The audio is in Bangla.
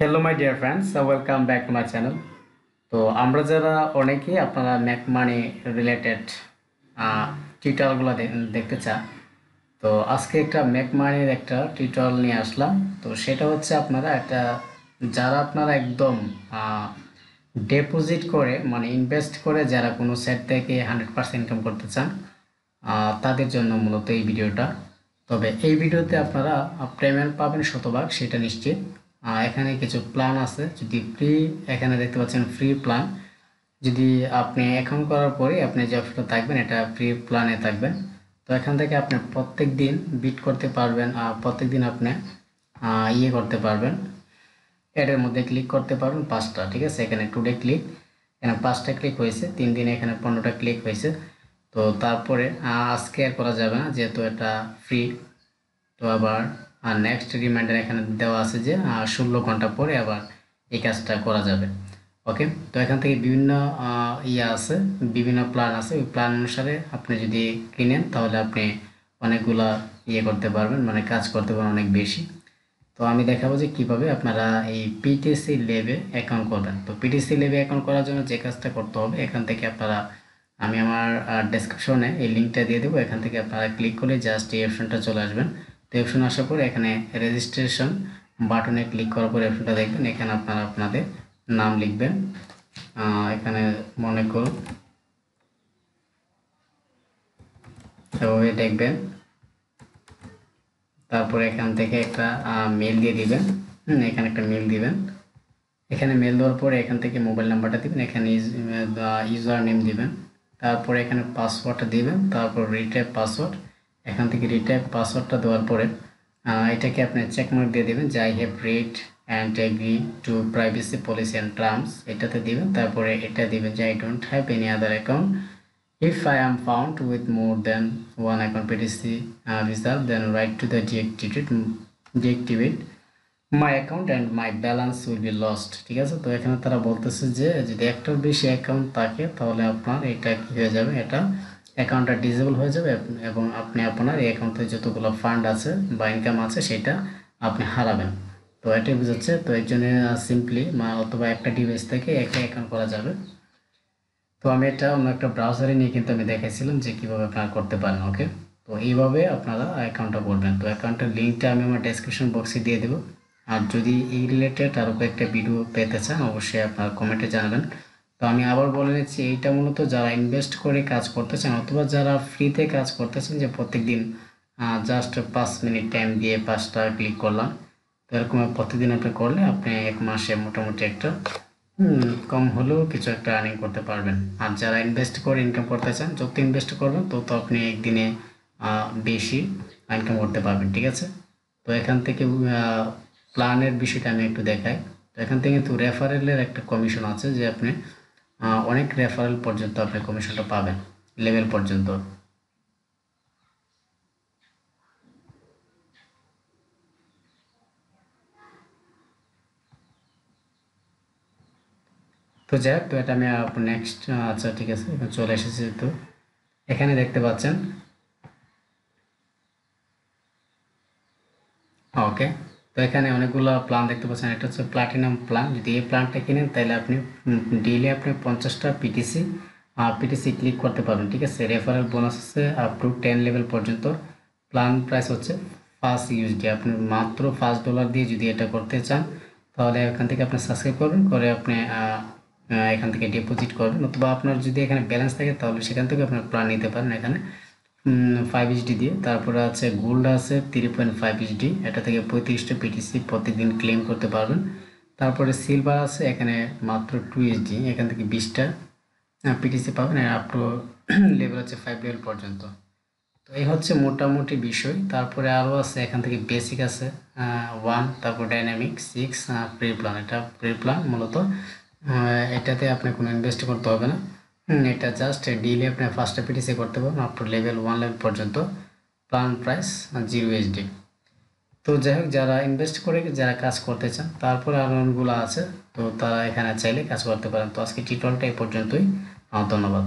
Hello my dear friends, welcome back to my channel. তো আমরা যারা অনেকেই আপনারা ম্যাক মানি রিলেটেড টিউটোরিয়ালগুলো দেখতে চান, তো আজকে একটা ম্যাক মানির একটা টিউটোরিয়াল নিয়ে আসলাম। তো সেটা হচ্ছে যারা আপনারা একদম ডিপোজিট করে মানে ইনভেস্ট করে যারা কোনো সেট থেকে 100% ইনকাম করতে চান, তাদের জন্য মূলত এই ভিডিওটা। তবে এই ভিডিওতে আপনারা পেমেন্ট পাবেন শতভাগ, সেটা নিশ্চিত। এখানে কিছু প্ল্যান আছে, যদি ফ্রি, এখানে দেখতে পাচ্ছেন ফ্রি প্ল্যান। যদি আপনি অ্যাকাউন্ট করার পরে আপনি যে অপশনটা থাকবেন এটা ফ্রি প্ল্যানে থাকবেন। তো এখান থেকে আপনি প্রত্যেক দিন বিট করতে পারবেন, আর প্রত্যেক দিন আপনি করতে পারবেন, এটার মধ্যে ক্লিক করতে পারবেন 5টা। ঠিক আছে, এখানে টুডে ক্লিক, এখানে 5টা ক্লিক হয়েছে, 3 দিনে এখানে 15টা ক্লিক হয়েছে। তো তারপরে আজকে আর করা যাবে না যেহেতু এটা ফ্রি। তো আবার নেক্সট রিমাইন্ডার এখানে দেওয়া আছে যে 16 ঘন্টা পরে আবার এই কাজটা করা যাবে। ওকে, তো এখান থেকে বিভিন্ন আছে, বিভিন্ন প্ল্যান আছে। ওই প্ল্যান অনুসারে আপনি যদি কিনেন তাহলে আপনি অনেকগুলা করতে পারবেন, মানে কাজ করতে পারবেন অনেক বেশি। তো আমি দেখাবো যে কিভাবে আপনারা এই পিটিসি লেবে অ্যাকাউন্ট করবেন। তো পিটিসি লেবে অ্যাকাউন্ট করার জন্য যে কাজটা করতে হবে, এখান থেকে আপনারা, আমি আমার ডেসক্রিপশনে এই লিঙ্কটা দিয়ে দেবো, এখান থেকে আপনারা ক্লিক করলে জাস্ট এই অপশনটা চলে আসবেন। তো অপশন আসার পরে এখানে রেজিস্ট্রেশন বাটনে ক্লিক করার পরে অপশনটা দেখবেন, এখানে আপনারা আপনাদের নাম লিখবেন। এখানে মনে করুন এভাবে দেখবেন। তারপরে এখান থেকে একটা মেল দিয়ে দিবেন। এখানে একটা মেল দিবেন। এখানে মেল দেওয়ার পরে এখান থেকে মোবাইল নাম্বারটা দিবেন, এখানে ইউজার নেম দিবেন, তারপরে এখানে পাসওয়ার্ডটা দিবেন, তারপর রিটাইপ পাসওয়ার্ড। এখান থেকে রিটাইপ পাসওয়ার্ডটা দেওয়ার পরে এটাকে আপনি চেকমার্ক দিয়ে দেবেন যে I have read and agree to privacy policy and terms, এটাতে দিবেন। তারপরে এটা দিবেন যে I don't have any other account, if I am found with more than one account PTC result, then write to the deactivate my account and my balance will be lost। ঠিক আছে, তো এখানে তারা বলতেছে যে যদি একটার বেশি অ্যাকাউন্ট থাকে তাহলে আপনার এটা কি হয়ে যাবে, এটা অ্যাকাউন্টটা ডিসেবল হয়ে যাবে এবং আপনি আপনার এই অ্যাকাউন্টে যতগুলো ফান্ড আছে বা ইনকাম আছে সেটা আপনি হারাবেন। তো এটাই বুঝাচ্ছে। তো এর জন্য সিম্পলি অথবা একটা ডিভাইস থেকে একটা অ্যাকাউন্ট করা যাবে। তো আমি এটা অন্য একটা ব্রাউজারে নিয়ে কিন্তু আমি দেখাইছিলাম যে কীভাবে আপনারা করতে পারেন। ওকে, তো এইভাবে আপনারা অ্যাকাউন্টটা করবেন। তো অ্যাকাউন্টের লিঙ্কটা আমি আমার ডেসক্রিপশন বক্সে দিয়ে দেবো। আর যদি এই রিলেটেড আরও কয়েকটা ভিডিও পেতে চান অবশ্যই আপনারা কমেন্টে জানাবেন। তো আমি আবার বলে নিচ্ছি, এইটা মূলত যারা ইনভেস্ট করে কাজ করতে চান অথবা যারা ফ্রিতে কাজ করতেছেন, যে প্রত্যেক দিন জাস্ট 5 মিনিট টাইম দিয়ে 5টা ক্লিক করলাম, তো এরকম প্রতিদিন আপনি করলে আপনি 1 মাসে মোটামুটি একটা কম হলেও কিছু একটা আর্নিং করতে পারবেন। আর যারা ইনভেস্ট করে ইনকাম করতে চান, যত ইনভেস্ট করবেন তত আপনি একদিনে বেশি ইনকাম করতে পারবেন। ঠিক আছে, তো এখান থেকে প্ল্যানের বিষয়টা আমি একটু দেখাই। তো এখান থেকে কিন্তু রেফারেলের একটা কমিশন আছে, যে আপনি অনেক রেফারেল পর্যন্ত আপনি কমিশনটা পাবেন, লেভেল পর্যন্ত। তো যাই হোক, তো এটা আমি নেক্সট, আচ্ছা ঠিক আছে, এখন চলে এসেছি। তো এখানে দেখতে পাচ্ছেন, ওকে, তো এখানে অনেকগুলো প্ল্যান দেখতে পাচ্ছেন। এটা হচ্ছে প্লাটিনাম প্ল্যান। যদি এই প্ল্যানটা কিনেন তাহলে আপনি ডেইলি আপনি 50টা পিটিসি ক্লিক করতে পারবেন। ঠিক আছে, রেফারেল বোনাস আছে আপ টু 10 লেভেল পর্যন্ত। প্ল্যান প্রাইস হচ্ছে $5। আপনি মাত্র $5 দিয়ে যদি এটা করতে চান তাহলে এখান থেকে আপনি সাবস্ক্রাইব করবেন, করে আপনি এখান থেকে ডিপোজিট করবেন, অথবা আপনার যদি এখানে ব্যালেন্স থাকে তাহলে সেখান থেকে আপনার প্ল্যান নিতে পারেন। এখানে 5 HD দিয়ে, তারপরে আছে গোল্ড আছে 3.5 HD, এটা থেকে 35টা পিটিসি প্রতিদিন ক্লেম করতে পারবেন। তারপরে সিলভার আছে, এখানে মাত্র 2 HD, এখান থেকে 20টা পিটিসি পাবেন, আপ টু লেভেল হচ্ছে 5 লেভেল পর্যন্ত। তো এই হচ্ছে মোটামুটি বিষয়। তারপরে আরও আছে, এখান থেকে বেসিক আছে 1, তারপর ডাইনামিক 6, প্রি প্ল্যান। এটা প্রি প্ল্যান মূলত, এটাতে আপনি কোনো ইনভেস্ট করতে হবে না। এটা জাস্ট ডেইলি আপনি 5টা পিটিসি করতে পারবেন আপ টু লেভেল 1 লেভেল পর্যন্ত। Plan price 0 HD। তো যাই হোক, যারা ইনভেস্ট করে যারা কাজ করতে চান, তারপরে আরও অনেকগুলো আছে, তো তারা এখানে চাইলে কাজ করতে পারেন। তো আজকে টিউটোরিয়ালটা এই পর্যন্তই। ধন্যবাদ।